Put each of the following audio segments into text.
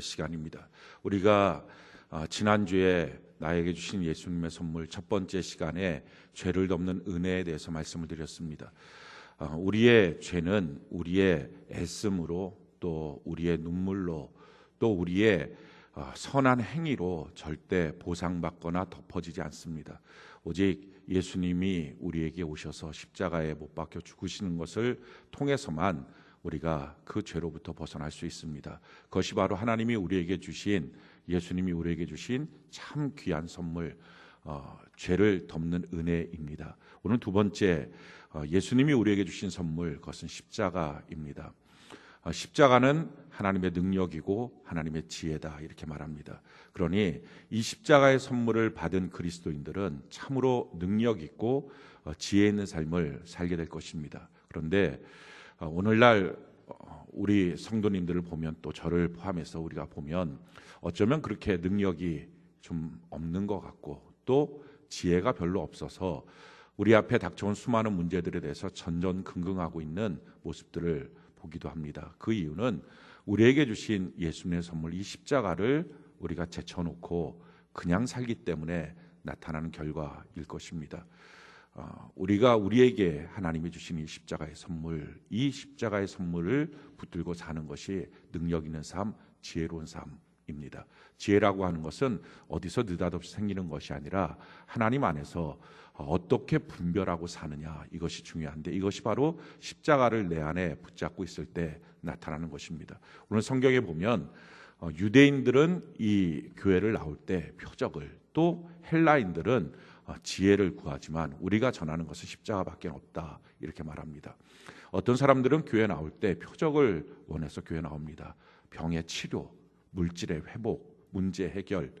시간입니다. 우리가 지난주에 나에게 주신 예수님의 선물 첫 번째 시간에 죄를 덮는 은혜에 대해서 말씀을 드렸습니다. 우리의 죄는 우리의 애씀으로 또 우리의 눈물로 또 우리의 선한 행위로 절대 보상받거나 덮어지지 않습니다. 오직 예수님이 우리에게 오셔서 십자가에 못 박혀 죽으시는 것을 통해서만 우리가 그 죄로부터 벗어날 수 있습니다. 그것이 바로 하나님이 우리에게 주신, 예수님이 우리에게 주신 참 귀한 선물, 죄를 덮는 은혜입니다. 오늘 두 번째, 예수님이 우리에게 주신 선물, 그것은 십자가입니다. 십자가는 하나님의 능력이고 하나님의 지혜다, 이렇게 말합니다. 그러니 이 십자가의 선물을 받은 그리스도인들은 참으로 능력 있고 지혜 있는 삶을 살게 될 것입니다. 그런데 오늘날 우리 성도님들을 보면, 또 저를 포함해서 우리가 보면 어쩌면 그렇게 능력이 좀 없는 것 같고 또 지혜가 별로 없어서 우리 앞에 닥쳐온 수많은 문제들에 대해서 전전긍긍하고 있는 모습들을 보기도 합니다. 그 이유는 우리에게 주신 예수님의 선물, 이 십자가를 우리가 제쳐놓고 그냥 살기 때문에 나타나는 결과일 것입니다. 우리가 우리에게 하나님이 주신 이 십자가의 선물, 이 십자가의 선물을 붙들고 사는 것이 능력 있는 삶, 지혜로운 삶입니다. 지혜라고 하는 것은 어디서 느닷없이 생기는 것이 아니라 하나님 안에서 어떻게 분별하고 사느냐, 이것이 중요한데 이것이 바로 십자가를 내 안에 붙잡고 있을 때 나타나는 것입니다. 오늘 성경에 보면 유대인들은 이 교회를 나올 때 표적을, 또 헬라인들은 지혜를 구하지만 우리가 전하는 것은 십자가밖에 없다, 이렇게 말합니다. 어떤 사람들은 교회 나올 때 표적을 원해서 교회 나옵니다. 병의 치료, 물질의 회복, 문제 해결,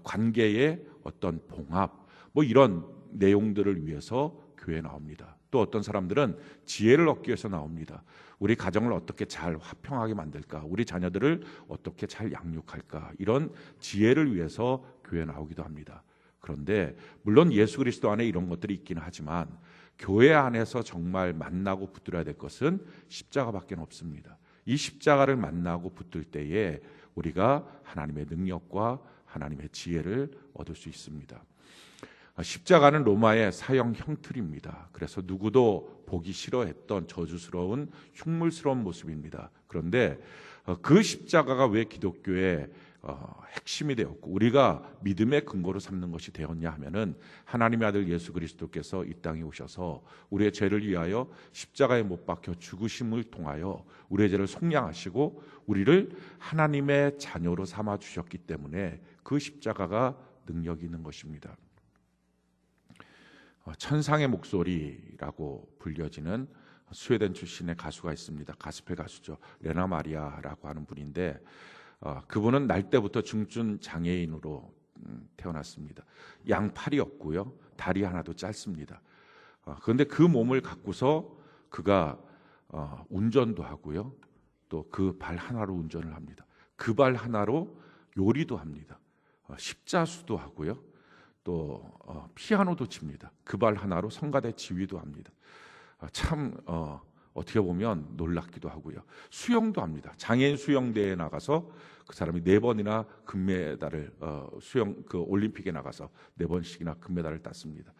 관계의 어떤 봉합, 이런 내용들을 위해서 교회에 나옵니다. 또 어떤 사람들은 지혜를 얻기 위해서 나옵니다. 우리 가정을 어떻게 잘 화평하게 만들까, 우리 자녀들을 어떻게 잘 양육할까, 이런 지혜를 위해서 교회에 나오기도 합니다. 그런데 물론 예수 그리스도 안에 이런 것들이 있기는 하지만 교회 안에서 정말 만나고 붙들어야 될 것은 십자가밖에 없습니다. 이 십자가를 만나고 붙들 때에 우리가 하나님의 능력과 하나님의 지혜를 얻을 수 있습니다. 십자가는 로마의 사형 형틀입니다. 그래서 누구도 보기 싫어했던 저주스러운 흉물스러운 모습입니다. 그런데 그 십자가가 왜 기독교의 핵심이 되었고 우리가 믿음의 근거로 삼는 것이 되었냐 하면은, 하나님의 아들 예수 그리스도께서 이 땅에 오셔서 우리의 죄를 위하여 십자가에 못 박혀 죽으심을 통하여 우리의 죄를 속량하시고 우리를 하나님의 자녀로 삼아 주셨기 때문에 그 십자가가 능력이 있는 것입니다. 천상의 목소리라고 불려지는 스웨덴 출신의 가수가 있습니다. 가스펠 가수죠. 레나 마리아라고 하는 분인데 그분은 날 때부터 중증 장애인으로 태어났습니다. 양팔이 없고요, 다리 하나도 짧습니다. 그런데 그 몸을 갖고서 그가 운전도 하고요, 또 그 발 하나로 운전을 합니다. 그 발 하나로 요리도 합니다. 십자수도 하고요, 또 피아노도 칩니다. 그 발 하나로 성가대 지휘도 합니다. 참 어떻게 보면 놀랍기도 하고요. 수영도 합니다. 장애인 수영대회에 나가서 그 사람이 4번이나 금메달을 수영 올림픽에 나가서 4번씩이나 금메달을 땄습니다.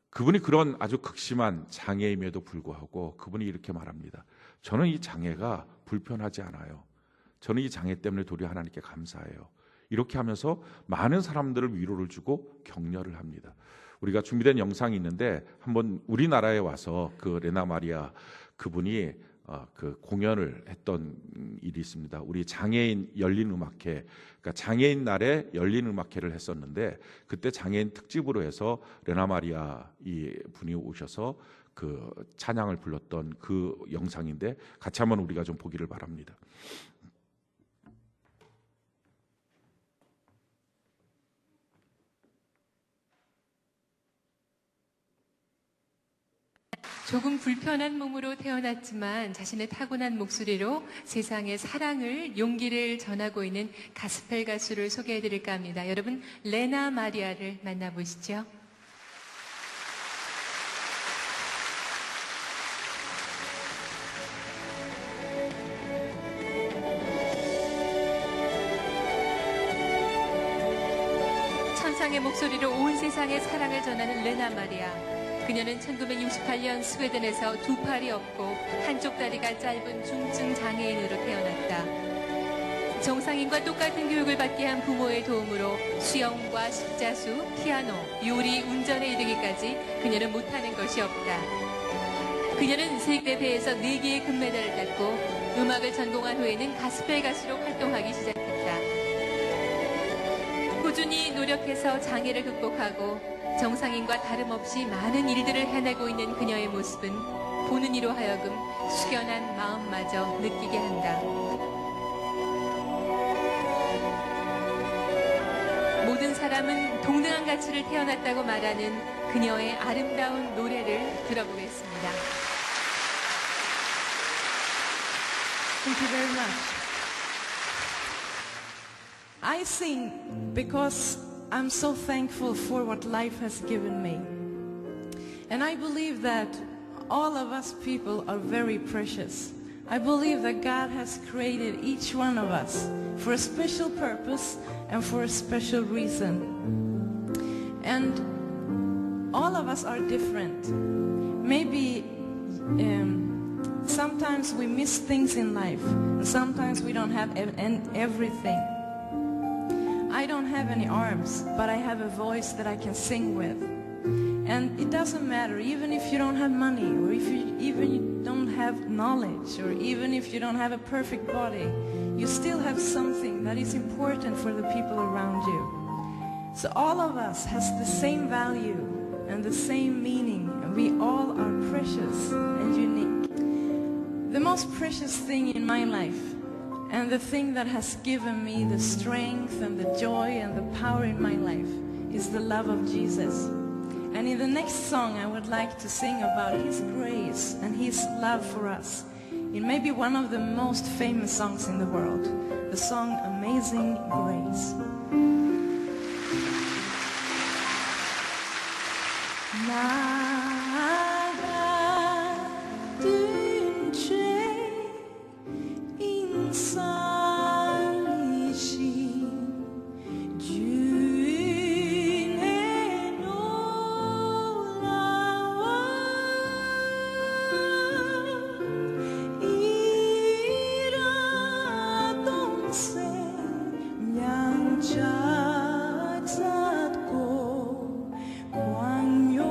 그분이 그런 아주 극심한 장애임에도 불구하고 그분이 이렇게 말합니다. 저는 이 장애가 불편하지 않아요. 저는 이 장애 때문에 도리어 하나님께 감사해요. 이렇게 하면서 많은 사람들을 위로를 주고 격려를 합니다. 우리가 준비된 영상이 있는데 한번 우리나라에 와서 그 레나 마리아 그분이 그 공연을 했던 일이 있습니다. 우리 장애인 열린 음악회, 그러니까 장애인 날에 열린 음악회를 했었는데 그때 장애인 특집으로 해서 레나 마리아 이 분이 오셔서 그 찬양을 불렀던 그 영상인데 같이 한번 우리가 좀 보기를 바랍니다. 조금 불편한 몸으로 태어났지만 자신의 타고난 목소리로 세상에 사랑을, 용기를 전하고 있는 가스펠 가수를 소개해드릴까 합니다. 여러분, 레나 마리아를 만나보시죠. 세상의 목소리로 온 세상에 사랑을 전하는 레나 마리아. 그녀는 1968년 스웨덴에서 두 팔이 없고 한쪽 다리가 짧은 중증 장애인으로 태어났다. 정상인과 똑같은 교육을 받게 한 부모의 도움으로 수영과 십자수, 피아노, 요리, 운전에 이르기까지 그녀는 못하는 것이 없다. 그녀는 세계대회에서 4개의 금메달을 땄고 음악을 전공한 후에는 가스펠 가수로 활동하기 시작했다. 꾸준히 노력해서 장애를 극복하고 정상인과 다름없이 많은 일들을 해내고 있는 그녀의 모습은 보는 이로 하여금 숙연한 마음마저 느끼게 한다. 모든 사람은 동등한 가치를 태어났다고 말하는 그녀의 아름다운 노래를 들어보겠습니다. Thank you very much. I sing because I'm so thankful for what life has given me. And I believe that all of us people are very precious. I believe that God has created each one of us for a special purpose and for a special reason. And all of us are different. Maybe sometimes we miss things in life, and sometimes we don't have everything. I don't have any arms, but I have a voice that I can sing with. And it doesn't matter, even if you don't have money, or if you don't have knowledge, or even if you don't have a perfect body, you still have something that is important for the people around you. So all of us has the same value and the same meaning, and we all are precious and unique. The most precious thing in my life, and the thing that has given me the strength and the joy and the power in my life, is the love of Jesus. And in the next song I would like to sing about His grace and His love for us, in maybe one of the most famous songs in the world, the song Amazing Grace. 나같은 죄인 살리신 주인의 놀라운 이라동생 양짝 샀고 광명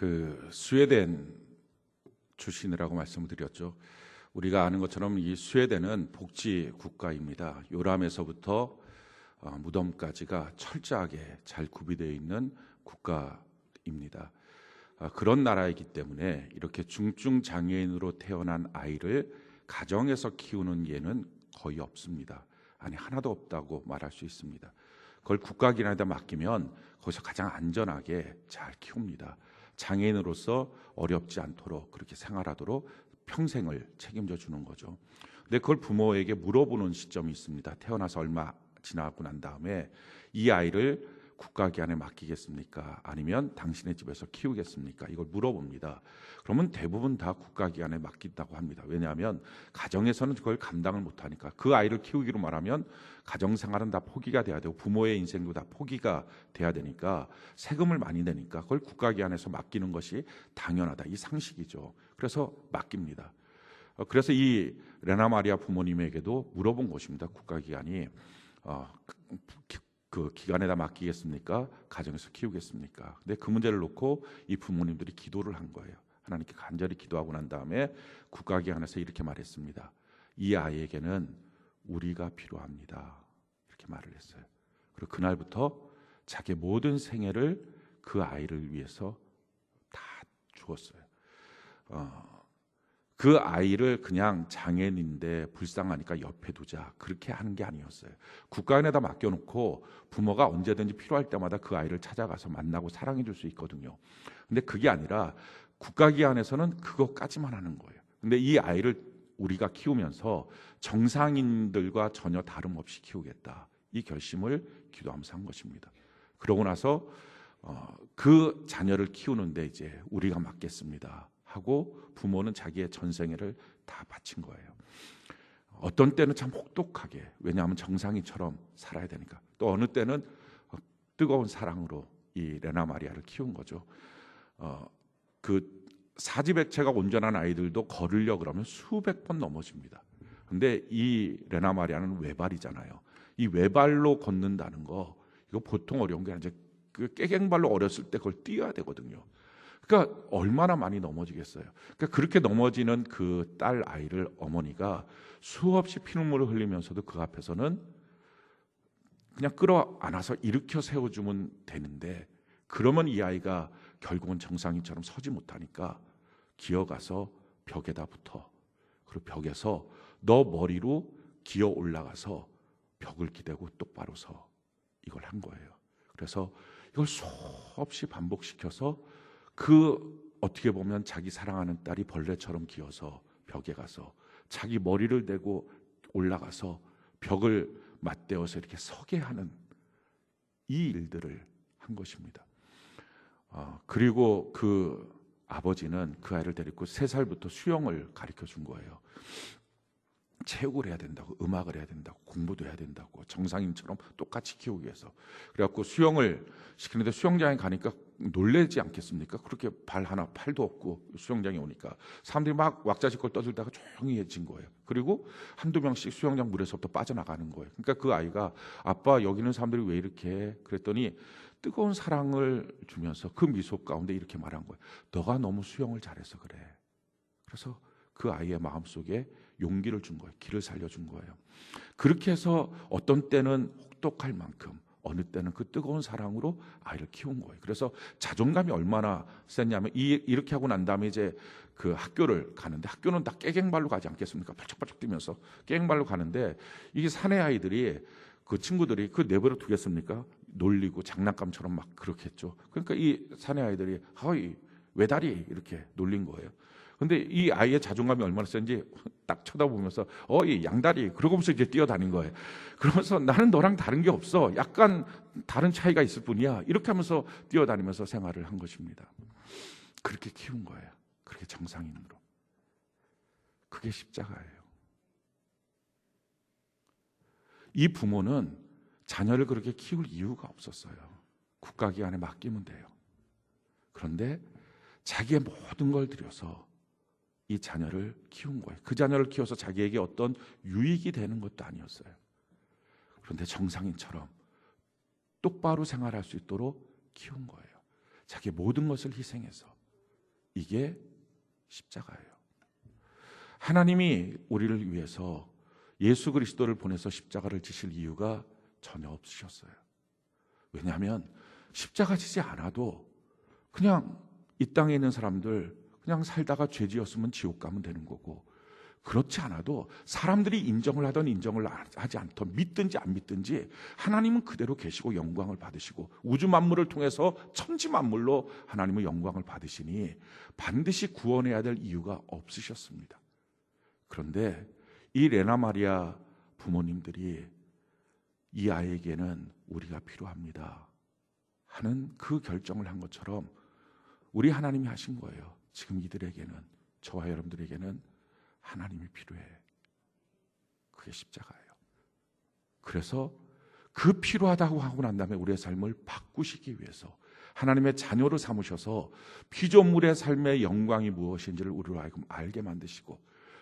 그 스웨덴 출신이라고 말씀을 드렸죠. 우리가 아는 것처럼 이 스웨덴은 복지 국가입니다. 요람에서부터 무덤까지가 철저하게 잘 구비되어 있는 국가입니다. 그런 나라이기 때문에 이렇게 중증 장애인으로 태어난 아이를 가정에서 키우는 예는 거의 없습니다. 아니 하나도 없다고 말할 수 있습니다. 그걸 국가기관에다 맡기면 거기서 가장 안전하게 잘 키웁니다. 장애인으로서 어렵지 않도록 그렇게 생활하도록 평생을 책임져 주는 거죠. 근데 그걸 부모에게 물어보는 시점이 있습니다. 태어나서 얼마 지나고 난 다음에 이 아이를 국가기관에 맡기겠습니까? 아니면 당신의 집에서 키우겠습니까? 이걸 물어봅니다. 그러면 대부분 다 국가기관에 맡긴다고 합니다. 왜냐하면 가정에서는 그걸 감당을 못하니까. 그 아이를 키우기로 말하면 가정생활은 다 포기가 돼야 되고 부모의 인생도 다 포기가 돼야 되니까 세금을 많이 내니까 그걸 국가기관에서 맡기는 것이 당연하다. 이 상식이죠. 그래서 맡깁니다. 그래서 이 레나 마리아 부모님에게도 물어본 것입니다. 국가기관이 그 기관에다 맡기겠습니까? 가정에서 키우겠습니까? 근데 그 문제를 놓고 이 부모님들이 기도를 한 거예요. 하나님께 간절히 기도하고 난 다음에 국가기관에서 이렇게 말했습니다. 이 아이에게는 우리가 필요합니다. 이렇게 말을 했어요. 그리고 그날부터 자기 모든 생애를 그 아이를 위해서 다 주었어요. 그 아이를 그냥 장애인인데 불쌍하니까 옆에 두자 그렇게 하는 게 아니었어요. 국가원에다 맡겨놓고 부모가 언제든지 필요할 때마다 그 아이를 찾아가서 만나고 사랑해 줄 수 있거든요. 근데 그게 아니라 국가기관에서는 그것까지만 하는 거예요. 근데 이 아이를 우리가 키우면서 정상인들과 전혀 다름없이 키우겠다. 이 결심을 기도하면서 한 것입니다. 그러고 나서 그 자녀를 키우는데 이제 우리가 맡겠습니다 하고 부모는 자기의 전생애를 다 바친 거예요. 어떤 때는 참 혹독하게, 왜냐하면 정상인처럼 살아야 되니까. 또 어느 때는 뜨거운 사랑으로 이 레나 마리아를 키운 거죠. 그 사지백체가 온전한 아이들도 걸으려 그러면 수백 번 넘어집니다. 근데 이 레나 마리아는 외발이잖아요. 이 외발로 걷는다는 거 이거 보통 어려운 게 아니라 이제 그 깨갱발로 어렸을 때 그걸 뛰어야 되거든요. 그러니까 얼마나 많이 넘어지겠어요. 그러니까 그렇게 넘어지는 그 딸 아이를 어머니가 수없이 피눈물을 흘리면서도 그 앞에서는 그냥 끌어안아서 일으켜 세워주면 되는데, 그러면 이 아이가 결국은 정상인처럼 서지 못하니까 기어가서 벽에다 붙어. 그리고 벽에서 너 머리로 기어 올라가서 벽을 기대고 똑바로 서. 이걸 한 거예요. 그래서 이걸 수없이 반복시켜서 그 어떻게 보면 자기 사랑하는 딸이 벌레처럼 기어서 벽에 가서 자기 머리를 대고 올라가서 벽을 맞대어서 이렇게 서게 하는 이 일들을 한 것입니다. 그리고 그 아버지는 그 아이를 데리고 3살부터 수영을 가르쳐 준 거예요. 체육을 해야 된다고, 음악을 해야 된다고, 공부도 해야 된다고, 정상인처럼 똑같이 키우기 위해서. 그래갖고 수영을 시키는데 수영장에 가니까 놀라지 않겠습니까? 그렇게 발 하나, 팔도 없고 수영장에 오니까 사람들이 막 왁자지껄 떠들다가 조용히 해진 거예요. 그리고 한두 명씩 수영장 물에서부터 빠져나가는 거예요. 그러니까 그 아이가 아빠 여기 있는 사람들이 왜 이렇게 해? 그랬더니 뜨거운 사랑을 주면서 그 미소 가운데 이렇게 말한 거예요. 너가 너무 수영을 잘해서 그래. 그래서 그 아이의 마음속에 용기를 준 거예요. 길을 살려준 거예요. 그렇게 해서 어떤 때는 혹독할 만큼 어느 때는 그 뜨거운 사랑으로 아이를 키운 거예요. 그래서 자존감이 얼마나 셌냐면 이렇게 하고 난 다음에 이제 그 학교를 가는데, 학교는 다 깨갱발로 가지 않겠습니까? 발짝발짝 뛰면서 깨갱발로 가는데, 이게 사내 아이들이 그 친구들이 그 내버려 두겠습니까? 놀리고 장난감처럼 막 그렇게 했죠. 그러니까 이 사내 아이들이 하이 외다리 이렇게 놀린 거예요. 근데 이 아이의 자존감이 얼마나 센지 딱 쳐다보면서 이 양다리 그러고서 이제 뛰어다닌 거예요. 그러면서 나는 너랑 다른 게 없어. 약간 다른 차이가 있을 뿐이야. 이렇게 하면서 뛰어다니면서 생활을 한 것입니다. 그렇게 키운 거예요. 그렇게 정상인으로. 그게 십자가예요. 이 부모는 자녀를 그렇게 키울 이유가 없었어요. 국가기관에 맡기면 돼요. 그런데 자기의 모든 걸 들여서 이 자녀를 키운 거예요. 그 자녀를 키워서 자기에게 어떤 유익이 되는 것도 아니었어요. 그런데 정상인처럼 똑바로 생활할 수 있도록 키운 거예요. 자기의 모든 것을 희생해서. 이게 십자가예요. 하나님이 우리를 위해서 예수 그리스도를 보내서 십자가를 지실 이유가 전혀 없으셨어요. 왜냐하면 십자가 지지 않아도 그냥 이 땅에 있는 사람들 그냥 살다가 죄 지었으면 지옥 가면 되는 거고, 그렇지 않아도 사람들이 인정을 하든 인정을 하지 않든 믿든지 안 믿든지 하나님은 그대로 계시고 영광을 받으시고 우주 만물을 통해서 천지 만물로 하나님은 영광을 받으시니 반드시 구원해야 될 이유가 없으셨습니다. 그런데 이 레나 마리아 부모님들이 이 아이에게는 우리가 필요합니다 하는 그 결정을 한 것처럼 우리 하나님이 하신 거예요. 지금 이들에게는, 저와 여러분들에게는 하나님이 필요해. 그게 십자가예요. 그래서 그 필요하다고 하고 난 다음에 우리의 삶을 바꾸시기 위해서 하나님의 자녀로 삼으셔서 피조물의 삶의 영광이 무엇인지를 우리로 하여금 알게 만드시고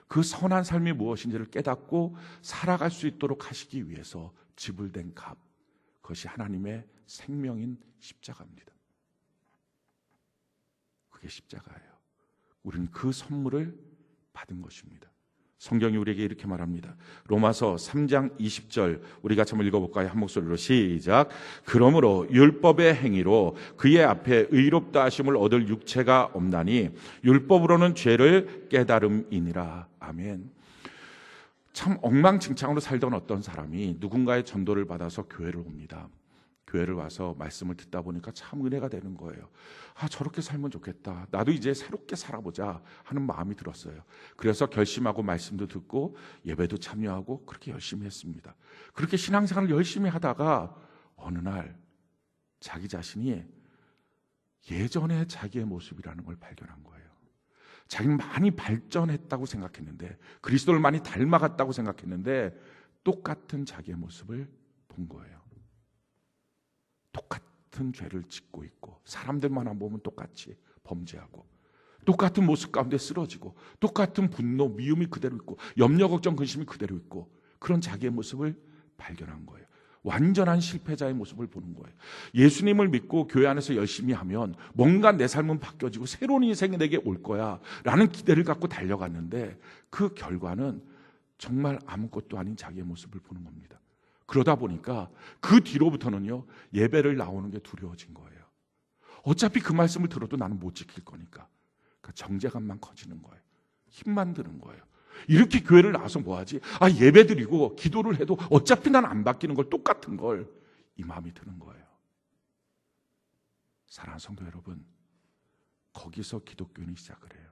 그 선한 삶이 무엇인지를 깨닫고 살아갈 수 있도록 하시기 위해서 지불된 값, 그것이 하나님의 생명인 십자가입니다. 그게 십자가예요. 우리는 그 선물을 받은 것입니다. 성경이 우리에게 이렇게 말합니다. 로마서 3장 20절 우리 같이 한번 읽어볼까요? 한 목소리로 시작. 그러므로 율법의 행위로 그의 앞에 의롭다 하심을 얻을 육체가 없나니 율법으로는 죄를 깨달음이니라. 아멘. 참 엉망진창으로 살던 어떤 사람이 누군가의 전도를 받아서 교회를 옵니다. 교회를 와서 말씀을 듣다 보니까 참 은혜가 되는 거예요. 저렇게 살면 좋겠다. 나도 이제 새롭게 살아보자 하는 마음이 들었어요. 그래서 결심하고 말씀도 듣고 예배도 참여하고 그렇게 열심히 했습니다. 그렇게 신앙생활을 열심히 하다가 어느 날 자기 자신이 예전의 자기의 모습이라는 걸 발견한 거예요. 자기는 많이 발전했다고 생각했는데, 그리스도를 많이 닮아갔다고 생각했는데 똑같은 자기의 모습을 본 거예요. 똑같은 죄를 짓고 있고 사람들만 보면 똑같이 범죄하고 똑같은 모습 가운데 쓰러지고 똑같은 분노, 미움이 그대로 있고 염려, 걱정, 근심이 그대로 있고 그런 자기의 모습을 발견한 거예요. 완전한 실패자의 모습을 보는 거예요. 예수님을 믿고 교회 안에서 열심히 하면 뭔가 내 삶은 바뀌어지고 새로운 인생이 내게 올 거야 라는 기대를 갖고 달려갔는데 그 결과는 정말 아무것도 아닌 자기의 모습을 보는 겁니다. 그러다 보니까 그 뒤로부터는요, 예배를 나오는 게 두려워진 거예요. 어차피 그 말씀을 들어도 나는 못 지킬 거니까. 그러니까 정죄감만 커지는 거예요. 힘만 드는 거예요. 이렇게 교회를 나와서 뭐하지? 예배 드리고 기도를 해도 어차피 난 안 바뀌는 걸, 똑같은 걸, 이 마음이 드는 거예요. 사랑하는 성도 여러분, 거기서 기독교는 시작을 해요.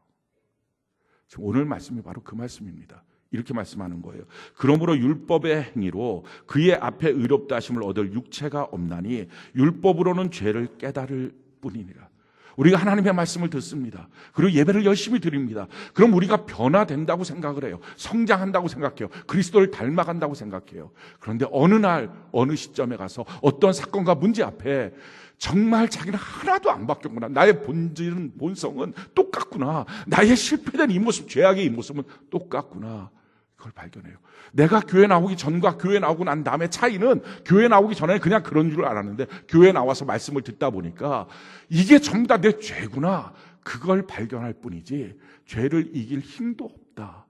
지금 오늘 말씀이 바로 그 말씀입니다. 이렇게 말씀하는 거예요. 그러므로 율법의 행위로 그의 앞에 의롭다 하심을 얻을 육체가 없나니 율법으로는 죄를 깨달을 뿐이니라. 우리가 하나님의 말씀을 듣습니다. 그리고 예배를 열심히 드립니다. 그럼 우리가 변화된다고 생각을 해요. 성장한다고 생각해요. 그리스도를 닮아간다고 생각해요. 그런데 어느 날 어느 시점에 가서 어떤 사건과 문제 앞에 정말 자기는 하나도 안 바뀌었구나. 나의 본질은, 본성은 똑같구나. 나의 실패된 이 모습, 죄악의 이 모습은 똑같구나. 그걸 발견해요. 내가 교회 나오기 전과 교회 나오고 난 다음에 차이는, 교회 나오기 전에는 그냥 그런 줄 알았는데 교회 나와서 말씀을 듣다 보니까 이게 전부 다 내 죄구나. 그걸 발견할 뿐이지 죄를 이길 힘도 없다.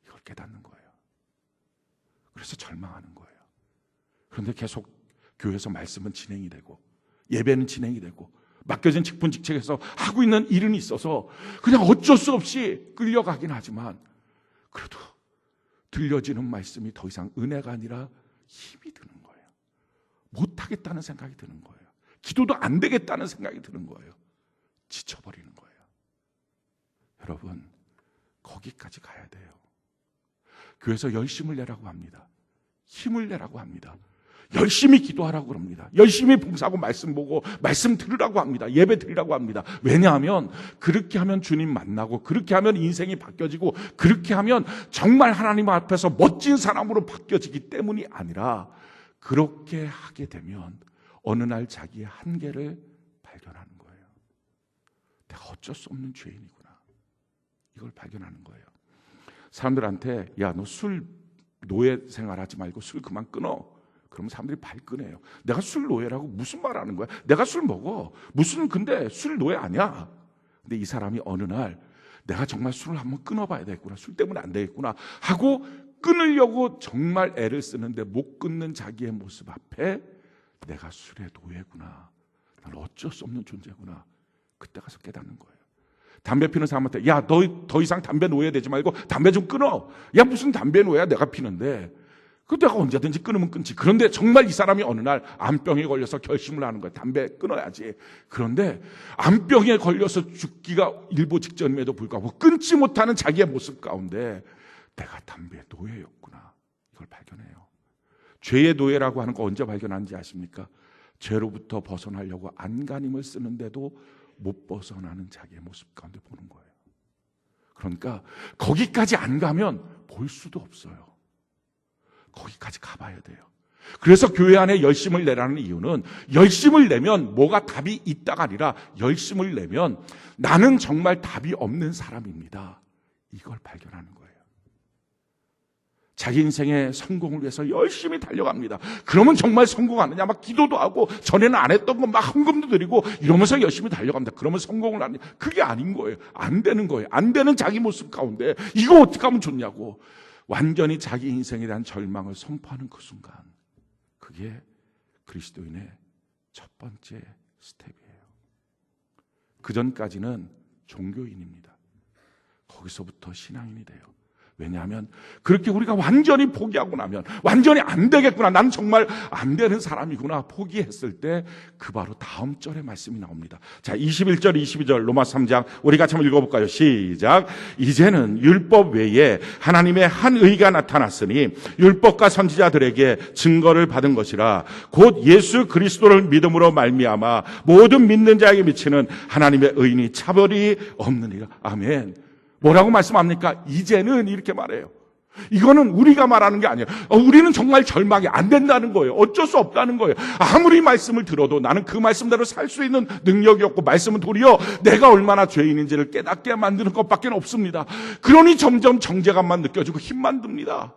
이걸 깨닫는 거예요. 그래서 절망하는 거예요. 그런데 계속 교회에서 말씀은 진행이 되고 예배는 진행이 되고 맡겨진 직분 직책에서 하고 있는 일은 있어서 그냥 어쩔 수 없이 끌려가긴 하지만 그래도 들려지는 말씀이 더 이상 은혜가 아니라 힘이 드는 거예요. 못하겠다는 생각이 드는 거예요. 기도도 안 되겠다는 생각이 드는 거예요. 지쳐버리는 거예요. 여러분, 거기까지 가야 돼요. 교회에서 열심을 내라고 합니다. 힘을 내라고 합니다. 열심히 기도하라고 그럽니다. 열심히 봉사하고 말씀 보고 말씀 들으라고 합니다. 예배 드리라고 합니다. 왜냐하면 그렇게 하면 주님 만나고 그렇게 하면 인생이 바뀌어지고 그렇게 하면 정말 하나님 앞에서 멋진 사람으로 바뀌어지기 때문이 아니라 그렇게 하게 되면 어느 날 자기의 한계를 발견하는 거예요. 내가 어쩔 수 없는 죄인이구나. 이걸 발견하는 거예요. 사람들한테 야, 너 술 노예 생활하지 말고 술 그만 끊어. 그러면 사람들이 발끈해요. 내가 술 노예라고 무슨 말 하는 거야? 내가 술 먹어. 근데 술 노예 아니야. 근데 이 사람이 어느 날 내가 정말 술을 한번 끊어봐야 되겠구나, 술 때문에 안 되겠구나 하고 끊으려고 정말 애를 쓰는데 못 끊는 자기의 모습 앞에 내가 술의 노예구나, 난 어쩔 수 없는 존재구나, 그때 가서 깨닫는 거예요. 담배 피는 사람한테 야, 너 더 이상 담배 노예 되지 말고 담배 좀 끊어. 야, 무슨 담배 노예야, 내가 피는데. 그 내가 언제든지 끊으면 끊지. 그런데 정말 이 사람이 어느 날 암병에 걸려서 결심을 하는 거예요. 담배 끊어야지. 그런데 암병에 걸려서 죽기가 일보 직전임에도 불구하고 끊지 못하는 자기의 모습 가운데 내가 담배의 노예였구나, 이걸 발견해요. 죄의 노예라고 하는 거 언제 발견하는지 아십니까? 죄로부터 벗어나려고 안간힘을 쓰는데도 못 벗어나는 자기의 모습 가운데 보는 거예요. 그러니까 거기까지 안 가면 볼 수도 없어요. 거기까지 가봐야 돼요. 그래서 교회 안에 열심을 내라는 이유는, 열심을 내면 뭐가 답이 있다가 아니라 열심을 내면 나는 정말 답이 없는 사람입니다, 이걸 발견하는 거예요. 자기 인생의 성공을 위해서 열심히 달려갑니다. 그러면 정말 성공하느냐? 막 기도도 하고 전에는 안 했던 거 막 헌금도 드리고 이러면서 열심히 달려갑니다. 그러면 성공을 하느냐? 그게 아닌 거예요. 안 되는 거예요. 안 되는 자기 모습 가운데 이거 어떻게 하면 좋냐고 완전히 자기 인생에 대한 절망을 선포하는 그 순간, 그게 그리스도인의 첫 번째 스텝이에요. 그 전까지는 종교인입니다. 거기서부터 신앙인이 돼요. 왜냐하면 그렇게 우리가 완전히 포기하고 나면, 완전히 안 되겠구나, 난 정말 안 되는 사람이구나 포기했을 때 그 바로 다음 절의 말씀이 나옵니다. 자, 21절 22절 로마 3장 우리 같이 한번 읽어볼까요? 시작. 이제는 율법 외에 하나님의 한 의가 나타났으니 율법과 선지자들에게 증거를 받은 것이라 곧 예수 그리스도를 믿음으로 말미암아 모든 믿는 자에게 미치는 하나님의 의인이 차별이 없느니라. 아멘. 뭐라고 말씀합니까? 이제는, 이렇게 말해요. 이거는 우리가 말하는 게 아니에요. 우리는 정말 절망이 안 된다는 거예요. 어쩔 수 없다는 거예요. 아무리 말씀을 들어도 나는 그 말씀대로 살 수 있는 능력이 없고, 말씀은 도리어 내가 얼마나 죄인인지를 깨닫게 만드는 것밖에 없습니다. 그러니 점점 정죄감만 느껴지고 힘만 듭니다.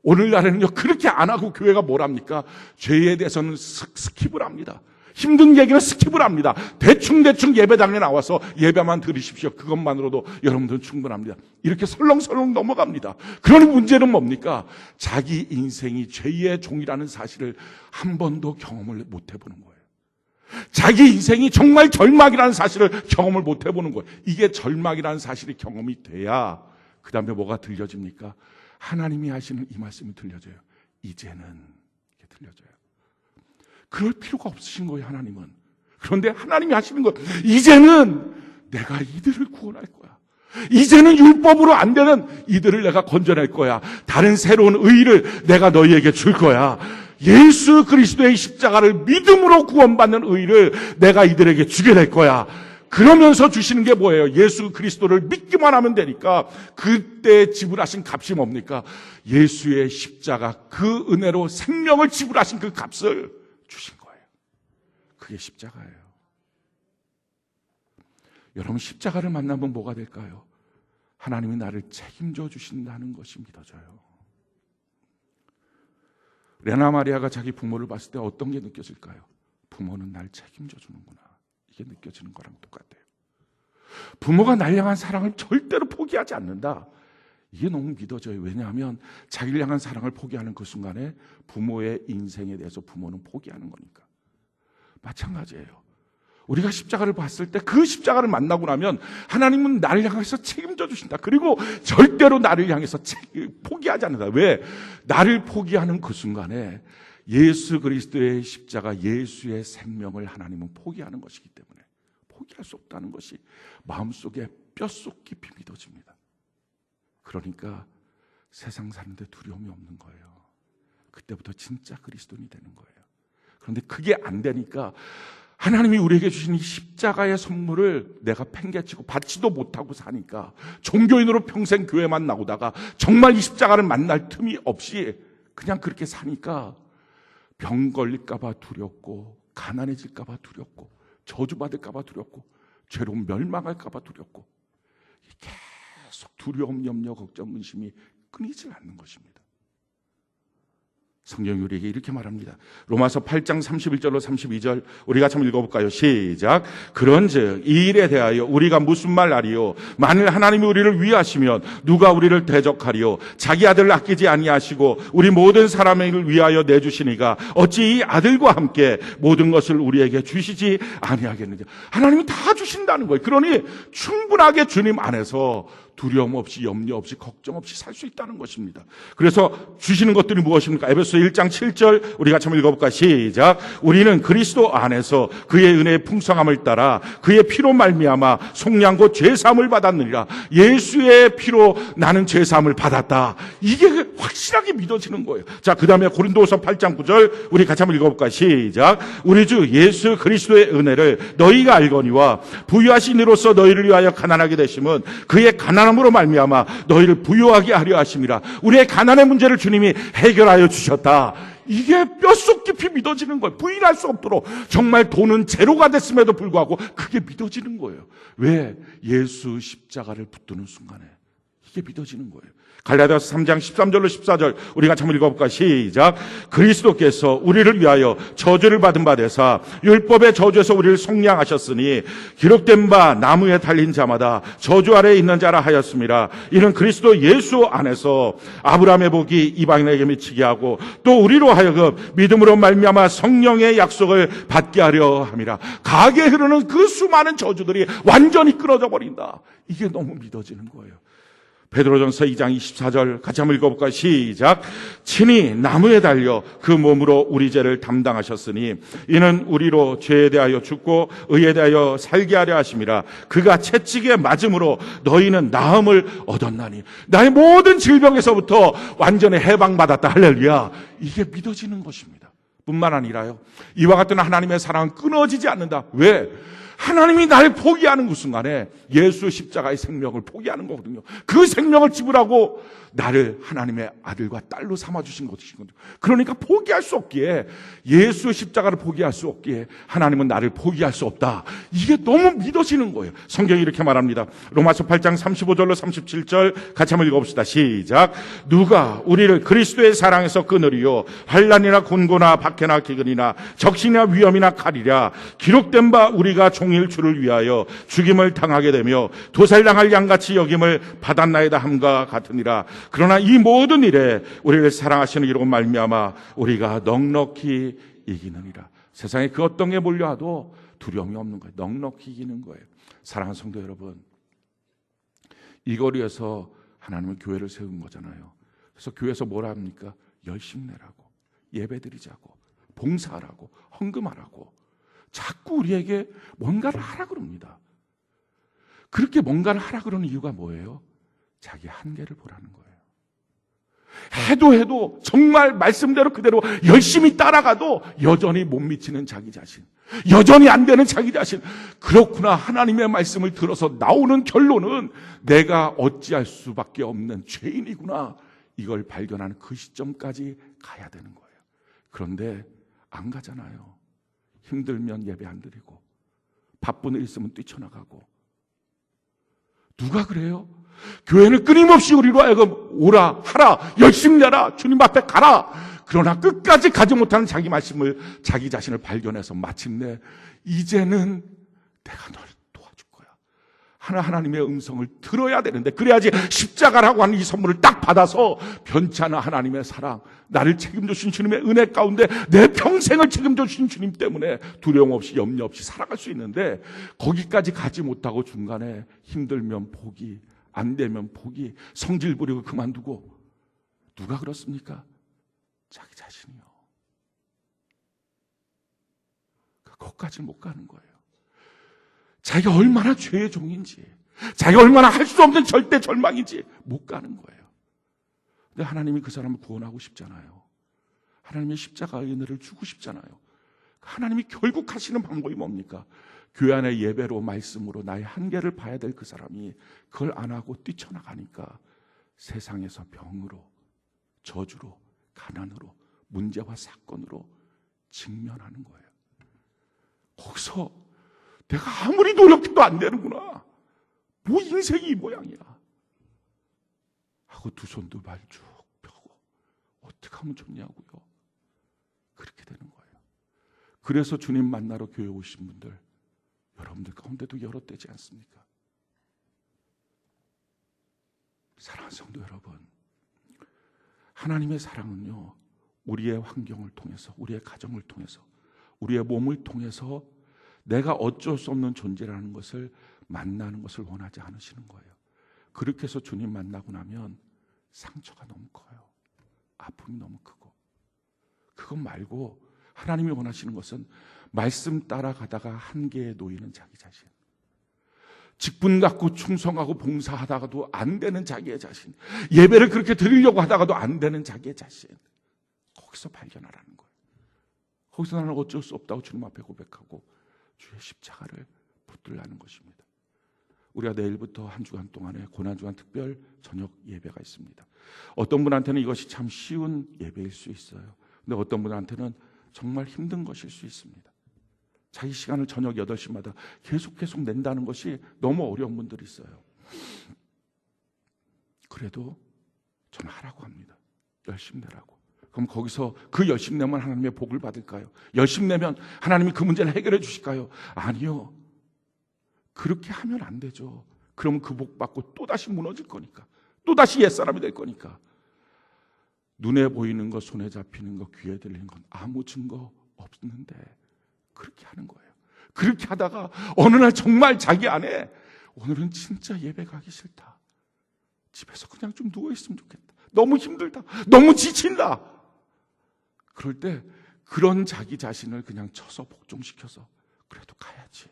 오늘날에는요, 그렇게 안 하고 교회가 뭘 합니까? 죄에 대해서는 스킵을 합니다. 힘든 얘기는 스킵을 합니다. 대충 예배당에 나와서 예배만 들으십시오. 그것만으로도 여러분들은 충분합니다. 이렇게 설렁설렁 넘어갑니다. 그러니 문제는 뭡니까? 자기 인생이 죄의 종이라는 사실을 한 번도 경험을 못 해보는 거예요. 자기 인생이 정말 절망이라는 사실을 경험을 못 해보는 거예요. 이게 절망이라는 사실이 경험이 돼야 그 다음에 뭐가 들려집니까? 하나님이 하시는 이 말씀이 들려져요. 이제는, 이게 들려져요. 그럴 필요가 없으신 거예요, 하나님은. 그런데 하나님이 하시는 거, 이제는 내가 이들을 구원할 거야. 이제는 율법으로 안 되는 이들을 내가 건져낼 거야. 다른 새로운 의를 내가 너희에게 줄 거야. 예수 그리스도의 십자가를 믿음으로 구원받는 의를 내가 이들에게 주게 될 거야. 그러면서 주시는 게 뭐예요? 예수 그리스도를 믿기만 하면 되니까. 그때 지불하신 값이 뭡니까? 예수의 십자가, 그 은혜로 생명을 지불하신 그 값을 주신 거예요. 그게 십자가예요. 여러분, 십자가를 만나면 뭐가 될까요? 하나님이 나를 책임져 주신다는 것이 믿어져요. 레나 마리아가 자기 부모를 봤을 때 어떤 게 느껴질까요? 부모는 날 책임져 주는구나, 이게 느껴지는 거랑 똑같아요. 부모가 날 향한 사랑을 절대로 포기하지 않는다, 이게 너무 믿어져요. 왜냐하면 자기를 향한 사랑을 포기하는 그 순간에 부모의 인생에 대해서 부모는 포기하는 거니까. 마찬가지예요. 우리가 십자가를 봤을 때, 그 십자가를 만나고 나면 하나님은 나를 향해서 책임져 주신다. 그리고 절대로 나를 향해서 포기하지 않는다. 왜? 나를 포기하는 그 순간에 예수 그리스도의 십자가, 예수의 생명을 하나님은 포기하는 것이기 때문에 포기할 수 없다는 것이 마음속에 뼛속 깊이 믿어집니다. 그러니까 세상 사는데 두려움이 없는 거예요. 그때부터 진짜 그리스도인이 되는 거예요. 그런데 그게 안 되니까 하나님이 우리에게 주신 이 십자가의 선물을 내가 팽개치고 받지도 못하고 사니까, 종교인으로 평생 교회만 나오다가 정말 이 십자가를 만날 틈이 없이 그냥 그렇게 사니까 병 걸릴까 봐 두렵고, 가난해질까 봐 두렵고, 저주받을까 봐 두렵고, 죄로 멸망할까 봐 두렵고, 계속 두려움, 염려, 걱정, 근심이 끊이질 않는 것입니다. 성경이 우리에게 이렇게 말합니다. 로마서 8장 31절로 32절 우리가 참 읽어볼까요? 시작. 그런즉 이 일에 대하여 우리가 무슨 말 하리요? 만일 하나님이 우리를 위하시면 누가 우리를 대적하리요? 자기 아들을 아끼지 아니하시고 우리 모든 사람을 위하여 내주시니가 어찌 이 아들과 함께 모든 것을 우리에게 주시지 아니하겠느냐. 하나님이 다 주신다는 거예요. 그러니 충분하게 주님 안에서 두려움 없이 염려 없이 걱정 없이 살 수 있다는 것입니다. 그래서 주시는 것들이 무엇입니까? 에베소 1장 7절 우리가 한번 읽어볼까? 시작. 우리는 그리스도 안에서 그의 은혜의 풍성함을 따라 그의 피로 말미암아 속량 곧 죄사함을 받았느니라. 예수의 피로 나는 죄사함을 받았다. 이게 확실하게 믿어지는 거예요. 자, 그 다음에 고린도서 8장 9절 우리 같이 한번 읽어볼까? 시작. 우리 주 예수 그리스도의 은혜를 너희가 알거니와 부유하신 이로써 너희를 위하여 가난하게 되심은 그의 가난함으로 말미암아 너희를 부유하게 하려 하심이라. 우리의 가난의 문제를 주님이 해결하여 주셨다. 이게 뼛속 깊이 믿어지는 거예요. 부인할 수 없도록. 정말 돈은 제로가 됐음에도 불구하고 그게 믿어지는 거예요. 왜? 예수 십자가를 붙드는 순간에 이게 믿어지는 거예요. 갈라디아서 3장 13절로 14절 우리가 한번 읽어볼까? 시작. 그리스도께서 우리를 위하여 저주를 받은 바 되사 율법의 저주에서 우리를 속량하셨으니 기록된 바 나무에 달린 자마다 저주 아래에 있는 자라 하였습니다. 이는 그리스도 예수 안에서 아브라함의 복이 이방인에게 미치게 하고 또 우리로 하여금 믿음으로 말미암아 성령의 약속을 받게 하려 함이라. 강하게 흐르는 그 수많은 저주들이 완전히 끊어져 버린다. 이게 너무 믿어지는 거예요. 베드로전서 2장 24절 같이 한번 읽어볼까요? 시작. 친히 나무에 달려 그 몸으로 우리 죄를 담당하셨으니 이는 우리로 죄에 대하여 죽고 의에 대하여 살게 하려 하심이라. 그가 채찍에 맞음으로 너희는 나음을 얻었나니. 나의 모든 질병에서부터 완전히 해방받았다. 할렐루야. 이게 믿어지는 것입니다. 뿐만 아니라요, 이와 같은 하나님의 사랑은 끊어지지 않는다. 왜? 하나님이 나를 포기하는 그 순간에 예수 십자가의 생명을 포기하는 거거든요. 그 생명을 지불하고 나를 하나님의 아들과 딸로 삼아주신 것이거든요. 그러니까 포기할 수 없기에, 예수 십자가를 포기할 수 없기에 하나님은 나를 포기할 수 없다. 이게 너무 믿어지는 거예요. 성경이 이렇게 말합니다. 로마서 8장 35절로 37절 같이 한번 읽어봅시다. 시작. 누가 우리를 그리스도의 사랑에서 끊으리요? 환난이나 곤고나 박해나 기근이나 적신이나 위험이나 칼이랴. 기록된 바 우리가 종일 주를 위하여 죽임을 당하게 되며 도살당할 양같이 여김을 받았나이다 함과 같으니라. 그러나 이 모든 일에 우리를 사랑하시는 이로 말미암아 우리가 넉넉히 이기느니라. 세상에 그 어떤 게 몰려와도 두려움이 없는 거예요. 넉넉히 이기는 거예요. 사랑하는 성도 여러분, 이 거리에서 하나님은 교회를 세운 거잖아요. 그래서 교회에서 뭐라 합니까? 열심히 내라고, 예배드리자고, 봉사하라고, 헌금하라고 자꾸 우리에게 뭔가를 하라 그럽니다. 그렇게 뭔가를 하라 그러는 이유가 뭐예요? 자기 한계를 보라는 거예요. 해도 정말 말씀대로 그대로 열심히 따라가도 여전히 못 미치는 자기 자신, 여전히 안 되는 자기 자신. 그렇구나. 하나님의 말씀을 들어서 나오는 결론은 내가 어찌할 수밖에 없는 죄인이구나. 이걸 발견하는 그 시점까지 가야 되는 거예요. 그런데 안 가잖아요. 힘들면 예배 안 드리고, 바쁜 일 있으면 뛰쳐나가고. 누가 그래요? 교회는 끊임없이 우리로 하여금 오라, 하라, 열심히 하라, 주님 앞에 가라. 그러나 끝까지 가지 못하는 자기 말씀을, 자기 자신을 발견해서 마침내 이제는 내가 널 도와줄 거야. 하나님의 음성을 들어야 되는데, 그래야지 십자가라고 하는 이 선물을 딱 받아서 변치 않은 하나님의 사랑, 나를 책임져 주신 주님의 은혜 가운데 내 평생을 책임져 주신 주님 때문에 두려움 없이 염려 없이 살아갈 수 있는데, 거기까지 가지 못하고 중간에 힘들면 포기, 안 되면 포기, 성질 부리고 그만두고. 누가 그렇습니까? 자기 자신이요. 거기까지 못 가는 거예요. 자기가 얼마나 죄의 종인지, 자기가 얼마나 할 수 없는 절대 절망인지 못 가는 거예요. 근데 하나님이 그 사람을 구원하고 싶잖아요. 하나님의 십자가의 은혜를 주고 싶잖아요. 하나님이 결국 하시는 방법이 뭡니까? 교회 안의 예배로, 말씀으로 나의 한계를 봐야 될 그 사람이 그걸 안 하고 뛰쳐나가니까 세상에서 병으로, 저주로, 가난으로, 문제와 사건으로 직면하는 거예요. 거기서 내가 아무리 노력해도 안 되는구나, 뭐 인생이 이 모양이야 하고 두 손 두 발 쭉 펴고 어떻게 하면 좋냐고요. 그렇게 되는 거예요. 그래서 주님 만나러 교회 오신 분들, 여러분들 가운데도 여럿되지 않습니까? 사랑하는 성도 여러분, 하나님의 사랑은요, 우리의 환경을 통해서, 우리의 가정을 통해서, 우리의 몸을 통해서 내가 어쩔 수 없는 존재라는 것을 만나는 것을 원하지 않으시는 거예요. 그렇게 해서 주님 만나고 나면 상처가 너무 커요. 아픔이 너무 크고. 그것 말고 하나님이 원하시는 것은 말씀 따라가다가 한계에 놓이는 자기 자신, 직분 갖고 충성하고 봉사하다가도 안 되는 자기의 자신, 예배를 그렇게 드리려고 하다가도 안 되는 자기의 자신, 거기서 발견하라는 거예요. 거기서 나는 어쩔 수 없다고 주님 앞에 고백하고 주의 십자가를 붙들라는 것입니다. 우리가 내일부터 한 주간 동안에 고난주간 특별 저녁 예배가 있습니다. 어떤 분한테는 이것이 참 쉬운 예배일 수 있어요. 근데 어떤 분한테는 정말 힘든 것일 수 있습니다. 자기 시간을 저녁 8시마다 계속 낸다는 것이 너무 어려운 분들이 있어요. 그래도 저는 하라고 합니다. 열심히 내라고. 그럼 거기서 그 열심히 내면 하나님의 복을 받을까요? 열심히 내면 하나님이 그 문제를 해결해 주실까요? 아니요. 그렇게 하면 안 되죠. 그러면 그 복 받고 또다시 무너질 거니까, 또다시 옛사람이 될 거니까. 눈에 보이는 것, 손에 잡히는 것, 귀에 들리는 건 아무 증거 없는데 그렇게 하는 거예요. 그렇게 하다가 어느 날 정말 자기 안에 오늘은 진짜 예배 가기 싫다, 집에서 그냥 좀 누워있으면 좋겠다, 너무 힘들다, 너무 지친다, 그럴 때 그런 자기 자신을 그냥 쳐서 복종시켜서 그래도 가야지,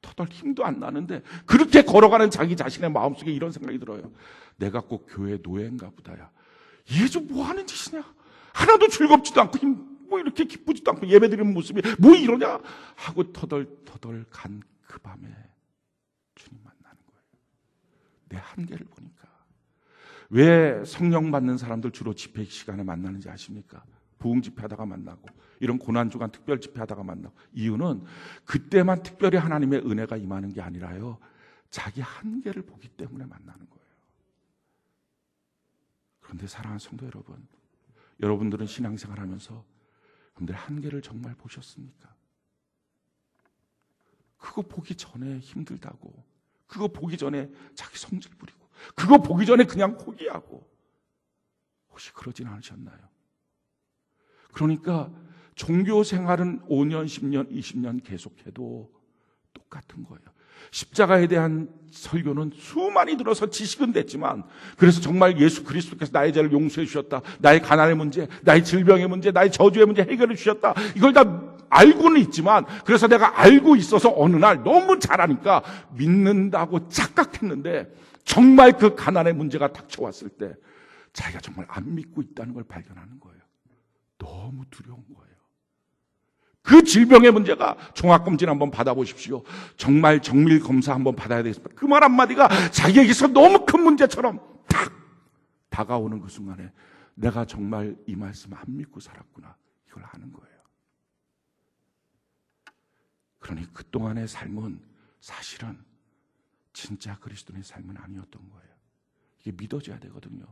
터덜 힘도 안 나는데 그렇게 걸어가는 자기 자신의 마음속에 이런 생각이 들어요. 내가 꼭 교회 노예인가 보다야. 이게 좀 뭐 하는 짓이냐, 하나도 즐겁지도 않고 뭐 이렇게 기쁘지도 않고 예배드리는 모습이 뭐 이러냐 하고 터덜 간 그 밤에 주님 만나는 거예요. 내 한계를 보니까. 왜 성령 받는 사람들 주로 집회 시간에 만나는지 아십니까? 부흥 집회하다가 만나고, 이런 고난주간 특별 집회하다가 만나고. 이유는 그때만 특별히 하나님의 은혜가 임하는 게 아니라요, 자기 한계를 보기 때문에 만나는 거예요. 그런데 사랑하는 성도 여러분, 여러분들은 신앙생활 하면서 여러분들의 한계를 정말 보셨습니까? 그거 보기 전에 힘들다고, 그거 보기 전에 자기 성질 부리고, 그거 보기 전에 그냥 포기하고, 혹시 그러진 않으셨나요? 그러니까 종교 생활은 5년, 10년, 20년 계속해도 똑같은 거예요. 십자가에 대한 설교는 수많이 들어서 지식은 됐지만, 그래서 정말 예수 그리스도께서 나의 죄를 용서해 주셨다, 나의 가난의 문제, 나의 질병의 문제, 나의 저주의 문제 해결해 주셨다, 이걸 다 알고는 있지만, 그래서 내가 알고 있어서 어느 날 너무 잘하니까 믿는다고 착각했는데, 정말 그 가난의 문제가 닥쳐왔을 때 자기가 정말 안 믿고 있다는 걸 발견하는 거예요. 너무 두려운 거예요. 그 질병의 문제가 종합검진 한번 받아보십시오. 정말 정밀 검사 한번 받아야 되겠습니다. 그 말 한마디가 자기에게서 너무 큰 문제처럼 탁 다가오는 그 순간에 내가 정말 이 말씀 안 믿고 살았구나, 이걸 아는 거예요. 그러니 그동안의 삶은 사실은 진짜 그리스도인의 삶은 아니었던 거예요. 이게 믿어져야 되거든요.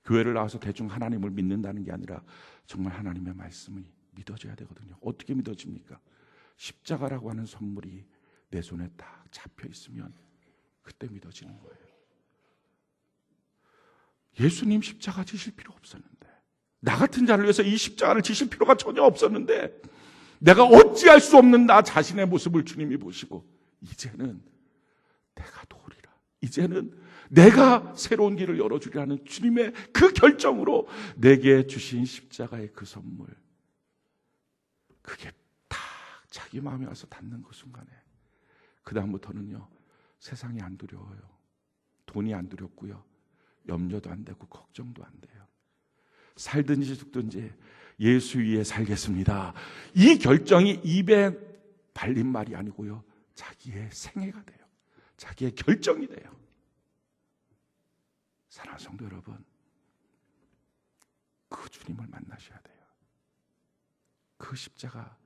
교회를 나와서 대충 하나님을 믿는다는 게 아니라 정말 하나님의 말씀이 믿어져야 되거든요. 어떻게 믿어집니까? 십자가라고 하는 선물이 내 손에 딱 잡혀 있으면 그때 믿어지는 거예요. 예수님 십자가 지실 필요 없었는데, 나 같은 자를 위해서 이 십자가를 지실 필요가 전혀 없었는데, 내가 어찌할 수 없는 나 자신의 모습을 주님이 보시고, 이제는 내가 도우리라, 이제는 내가 새로운 길을 열어주리라는 주님의 그 결정으로 내게 주신 십자가의 그 선물, 그게 딱 자기 마음에 와서 닿는 그 순간에 그 다음부터는요, 세상이 안 두려워요. 돈이 안 두렵고요, 염려도 안 되고 걱정도 안 돼요. 살든지 죽든지 예수 위에 살겠습니다, 이 결정이 입에 발린 말이 아니고요, 자기의 생애가 돼요. 자기의 결정이 돼요. 사랑하는 성도 여러분, 그 주님을 만나셔야 돼요. 그 십자가,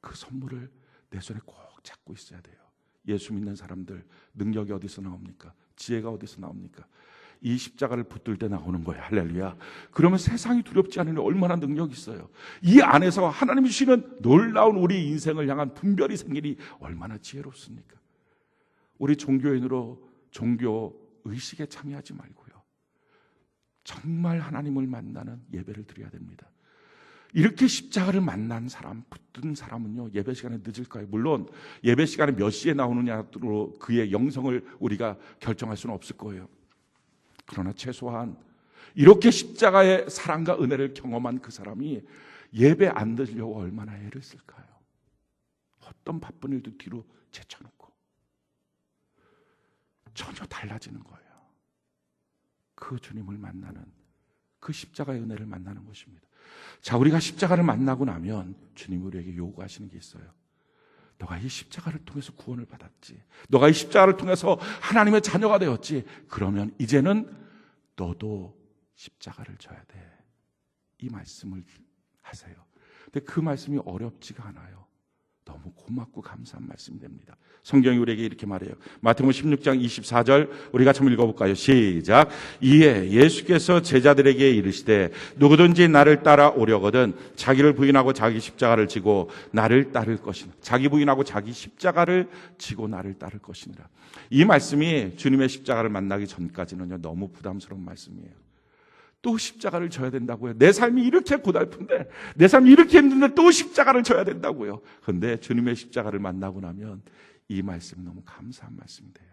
그 선물을 내 손에 꼭 잡고 있어야 돼요. 예수 믿는 사람들 능력이 어디서 나옵니까? 지혜가 어디서 나옵니까? 이 십자가를 붙들 때 나오는 거예요. 할렐루야. 그러면 세상이 두렵지 않으니 얼마나 능력이 있어요. 이 안에서 하나님이 주시는 놀라운 우리 인생을 향한 분별이 생기니 얼마나 지혜롭습니까? 우리 종교인으로 종교 의식에 참여하지 말고요, 정말 하나님을 만나는 예배를 드려야 됩니다. 이렇게 십자가를 만난 사람, 붙든 사람은요, 예배 시간에 늦을까요? 물론 예배 시간에 몇 시에 나오느냐로 그의 영성을 우리가 결정할 수는 없을 거예요. 그러나 최소한 이렇게 십자가의 사랑과 은혜를 경험한 그 사람이 예배 안 드리려고 얼마나 애를 쓸까요? 어떤 바쁜 일도 뒤로 제쳐놓고 전혀 달라지는 거예요. 그 주님을 만나는, 그 십자가의 은혜를 만나는 것입니다. 자, 우리가 십자가를 만나고 나면 주님이 우리에게 요구하시는 게 있어요. 너가 이 십자가를 통해서 구원을 받았지, 너가 이 십자가를 통해서 하나님의 자녀가 되었지, 그러면 이제는 너도 십자가를 져야 돼. 이 말씀을 하세요. 근데 그 말씀이 어렵지가 않아요. 너무 고맙고 감사한 말씀이 됩니다. 성경이 우리에게 이렇게 말해요. 마태복음 16장 24절 우리 같이 한번 읽어볼까요? 시작. 이에 예수께서 제자들에게 이르시되 누구든지 나를 따라오려거든 자기를 부인하고 자기 십자가를 지고 나를 따를 것이니라. 자기 부인하고 자기 십자가를 지고 나를 따를 것이니라. 이 말씀이 주님의 십자가를 만나기 전까지는요, 너무 부담스러운 말씀이에요. 또 십자가를 져야 된다고요. 내 삶이 이렇게 고달픈데, 내 삶이 이렇게 힘든데 또 십자가를 져야 된다고요. 그런데 주님의 십자가를 만나고 나면 이 말씀이 너무 감사한 말씀이 돼요.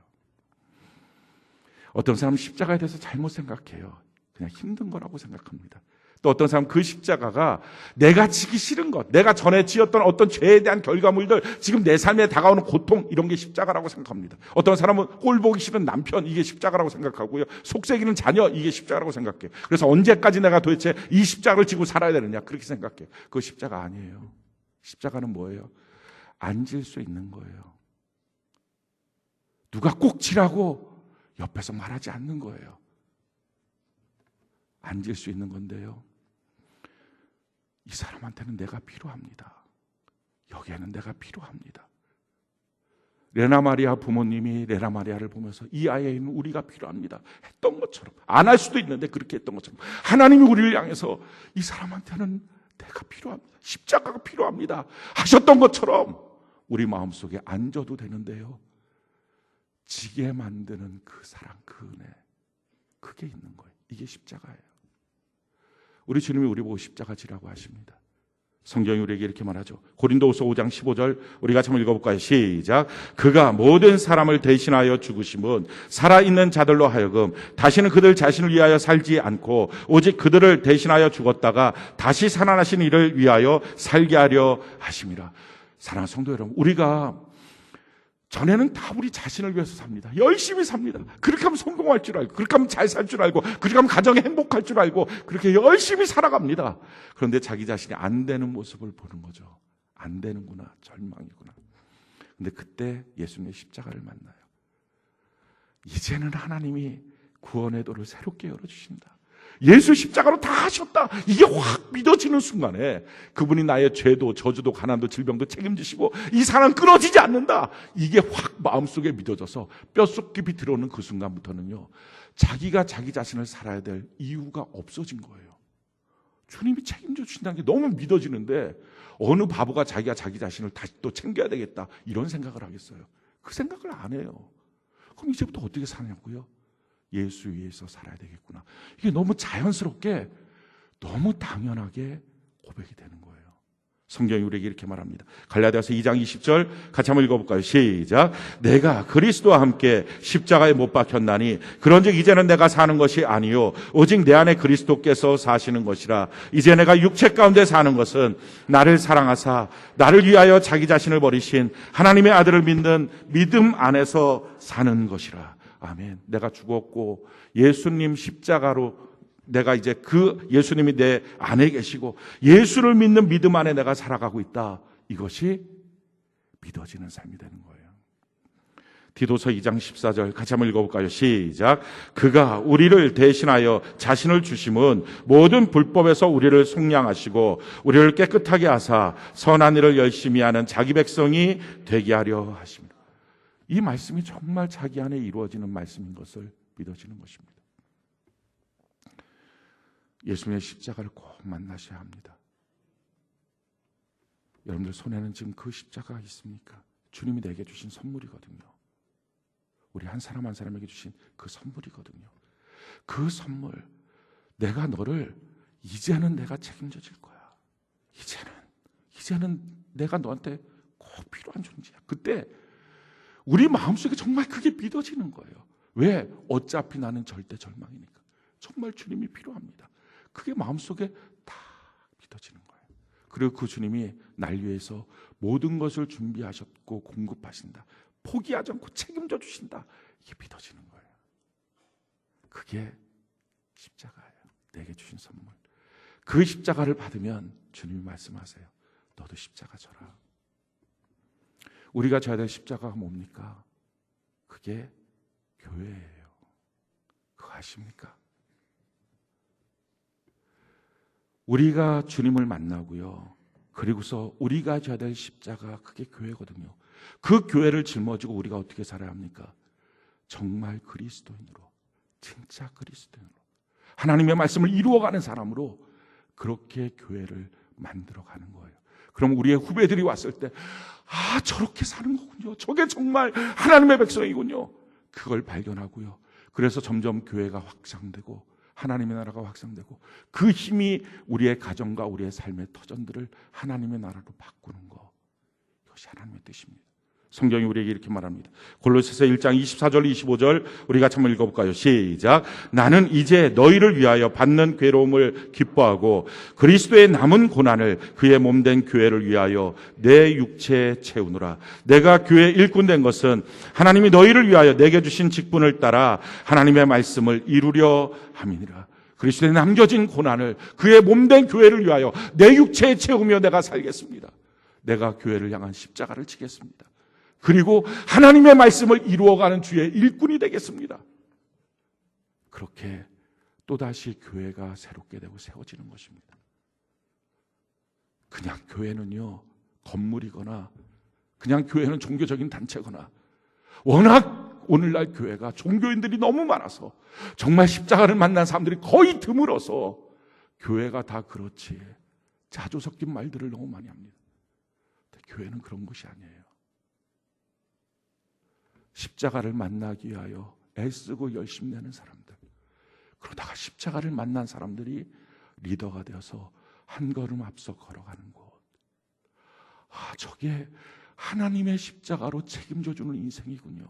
어떤 사람은 십자가에 대해서 잘못 생각해요. 그냥 힘든 거라고 생각합니다. 또 어떤 사람은 그 십자가가 내가 지기 싫은 것, 내가 전에 지었던 어떤 죄에 대한 결과물들, 지금 내 삶에 다가오는 고통, 이런 게 십자가라고 생각합니다. 어떤 사람은 꼴 보기 싫은 남편, 이게 십자가라고 생각하고요, 속삭이는 자녀, 이게 십자가라고 생각해요. 그래서 언제까지 내가 도대체 이 십자가를 지고 살아야 되느냐, 그렇게 생각해요. 그거 십자가 아니에요. 십자가는 뭐예요? 앉을 수 있는 거예요. 누가 꼭 지라고 옆에서 말하지 않는 거예요. 앉을 수 있는 건데요, 이 사람한테는 내가 필요합니다. 여기에는 내가 필요합니다. 레나 마리아 부모님이 레나 마리아를 보면서 이 아이에는 우리가 필요합니다 했던 것처럼, 안 할 수도 있는데 그렇게 했던 것처럼 하나님이 우리를 향해서 이 사람한테는 내가 필요합니다, 십자가가 필요합니다 하셨던 것처럼 우리 마음속에 앉아도 되는데요, 지게 만드는 그 사랑, 그 은혜, 그게 있는 거예요. 이게 십자가예요. 우리 주님이 우리 보고 십자가 지라고 하십니다. 성경이 우리에게 이렇게 말하죠. 고린도후서 5장 15절 우리 같이 한번 읽어볼까요? 시작. 그가 모든 사람을 대신하여 죽으심은 살아있는 자들로 하여금 다시는 그들 자신을 위하여 살지 않고 오직 그들을 대신하여 죽었다가 다시 살아나신 이를 위하여 살게 하려 하심이라. 사랑하는 성도 여러분, 우리가 전에는 다 우리 자신을 위해서 삽니다. 열심히 삽니다. 그렇게 하면 성공할 줄 알고, 그렇게 하면 잘 살 줄 알고, 그렇게 하면 가정이 행복할 줄 알고, 그렇게 열심히 살아갑니다. 그런데 자기 자신이 안 되는 모습을 보는 거죠. 안 되는구나, 절망이구나. 근데 그때 예수님의 십자가를 만나요. 이제는 하나님이 구원의 도를 새롭게 열어주신다. 예수 십자가로 다 하셨다, 이게 확 믿어지는 순간에 그분이 나의 죄도 저주도 가난도 질병도 책임지시고 이 사람 끊어지지 않는다, 이게 확 마음속에 믿어져서 뼛속 깊이 들어오는 그 순간부터는요, 자기가 자기 자신을 살아야 될 이유가 없어진 거예요. 주님이 책임져 주신다는 게 너무 믿어지는데 어느 바보가 자기가 자기 자신을 다시 또 챙겨야 되겠다 이런 생각을 하겠어요? 그 생각을 안 해요. 그럼 이제부터 어떻게 사냐고요? 예수 위에서 살아야 되겠구나. 이게 너무 자연스럽게, 너무 당연하게 고백이 되는 거예요. 성경이 우리에게 이렇게 말합니다. 갈라디아서 2장 20절 같이 한번 읽어볼까요? 시작. 내가 그리스도와 함께 십자가에 못 박혔나니 그런즉 이제는 내가 사는 것이 아니요 오직 내 안에 그리스도께서 사시는 것이라. 이제 내가 육체 가운데 사는 것은 나를 사랑하사 나를 위하여 자기 자신을 버리신 하나님의 아들을 믿는 믿음 안에서 사는 것이라. 아멘. 내가 죽었고 예수님 십자가로 내가 이제 그 예수님이 내 안에 계시고 예수를 믿는 믿음 안에 내가 살아가고 있다. 이것이 믿어지는 삶이 되는 거예요. 디도서 2장 14절 같이 한번 읽어볼까요? 시작. 그가 우리를 대신하여 자신을 주심은 모든 불법에서 우리를 속량하시고 우리를 깨끗하게 하사 선한 일을 열심히 하는 자기 백성이 되게 하려 하십니다. 이 말씀이 정말 자기 안에 이루어지는 말씀인 것을 믿어지는 것입니다. 예수님의 십자가를 꼭 만나셔야 합니다. 여러분들 손에는 지금 그 십자가가 있습니까? 주님이 내게 주신 선물이거든요. 우리 한 사람 한 사람에게 주신 그 선물이거든요. 그 선물, 내가 너를 이제는 내가 책임져 줄 거야. 이제는 내가 너한테 꼭 필요한 존재야. 그때 우리 마음속에 정말 그게 믿어지는 거예요. 왜? 어차피 나는 절대 절망이니까. 정말 주님이 필요합니다. 그게 마음속에 다 믿어지는 거예요. 그리고 그 주님이 날 위해서 모든 것을 준비하셨고 공급하신다. 포기하지 않고 책임져 주신다. 이게 믿어지는 거예요. 그게 십자가예요. 내게 주신 선물. 그 십자가를 받으면 주님이 말씀하세요. 너도 십자가 져라. 우리가 져야 될 십자가가 뭡니까? 그게 교회예요. 그거 아십니까? 우리가 주님을 만나고요. 그리고서 우리가 져야 될 십자가, 그게 교회거든요. 그 교회를 짊어지고 우리가 어떻게 살아야 합니까? 정말 그리스도인으로, 진짜 그리스도인으로, 하나님의 말씀을 이루어가는 사람으로 그렇게 교회를 만들어가는 거예요. 그럼 우리의 후배들이 왔을 때 저렇게 사는 거군요. 저게 정말 하나님의 백성이군요. 그걸 발견하고요. 그래서 점점 교회가 확장되고 하나님의 나라가 확장되고 그 힘이 우리의 가정과 우리의 삶의 터전들을 하나님의 나라로 바꾸는 것. 이것이 하나님의 뜻입니다. 성경이 우리에게 이렇게 말합니다. 골로새서 1장 24절 25절 우리 같이 한번 읽어볼까요? 시작. 나는 이제 너희를 위하여 받는 괴로움을 기뻐하고 그리스도의 남은 고난을 그의 몸된 교회를 위하여 내 육체에 채우노라. 내가 교회의 일꾼 된 것은 하나님이 너희를 위하여 내게 주신 직분을 따라 하나님의 말씀을 이루려 함이니라. 그리스도의 남겨진 고난을 그의 몸된 교회를 위하여 내 육체에 채우며 내가 살겠습니다. 내가 교회를 향한 십자가를 지겠습니다. 그리고 하나님의 말씀을 이루어가는 주의 일꾼이 되겠습니다. 그렇게 또다시 교회가 새롭게 되고 세워지는 것입니다. 그냥 교회는요, 건물이거나 그냥 교회는 종교적인 단체거나 워낙 오늘날 교회가 종교인들이 너무 많아서 정말 십자가를 만난 사람들이 거의 드물어서 교회가 다 그렇지 자조 섞인 말들을 너무 많이 합니다. 교회는 그런 것이 아니에요. 십자가를 만나기 위하여 애쓰고 열심히 내는 사람들, 그러다가 십자가를 만난 사람들이 리더가 되어서 한 걸음 앞서 걸어가는 곳. 저게 하나님의 십자가로 책임져주는 인생이군요.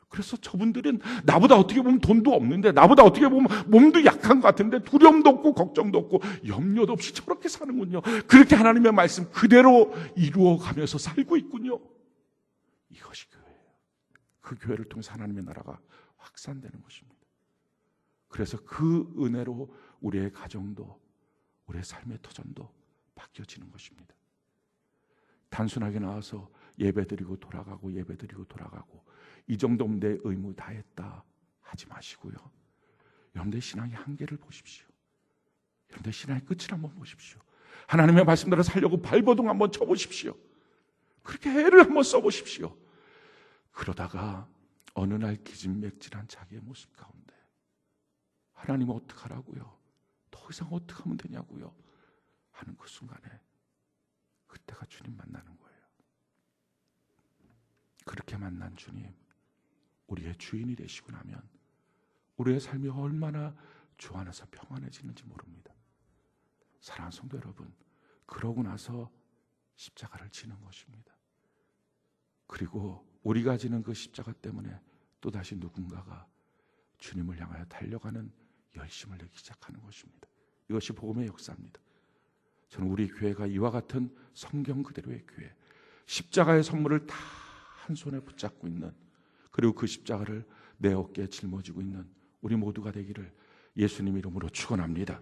그래서 저분들은 나보다 어떻게 보면 돈도 없는데, 나보다 어떻게 보면 몸도 약한 것 같은데 두려움도 없고 걱정도 없고 염려도 없이 저렇게 사는군요. 그렇게 하나님의 말씀 그대로 이루어가면서 살고 있군요. 이것이 교회예요. 그 교회를 통해서 하나님의 나라가 확산되는 것입니다. 그래서 그 은혜로 우리의 가정도 우리의 삶의 터전도 바뀌어지는 것입니다. 단순하게 나와서 예배드리고 돌아가고 예배드리고 돌아가고 이 정도면 내 의무 다 했다 하지 마시고요. 여러분들의 신앙의 한계를 보십시오. 여러분들의 신앙의 끝을 한번 보십시오. 하나님의 말씀대로 살려고 발버둥 한번 쳐보십시오. 그렇게 애를 한번 써보십시오. 그러다가 어느 날 기진맥진한 자기의 모습 가운데 하나님 어떡하라고요? 더 이상 어떻게 하면 되냐고요? 하는 그 순간에 그때가 주님 만나는 거예요. 그렇게 만난 주님, 우리의 주인이 되시고 나면 우리의 삶이 얼마나 주 안에서 평안해지는지 모릅니다. 사랑하는 성도 여러분, 그러고 나서 십자가를 지는 것입니다. 그리고 우리가 지는 그 십자가 때문에 또다시 누군가가 주님을 향하여 달려가는 열심을 내기 시작하는 것입니다. 이것이 복음의 역사입니다. 저는 우리 교회가 이와 같은 성경 그대로의 교회, 십자가의 선물을 다 한 손에 붙잡고 있는, 그리고 그 십자가를 내 어깨에 짊어지고 있는 우리 모두가 되기를 예수님 이름으로 축원합니다.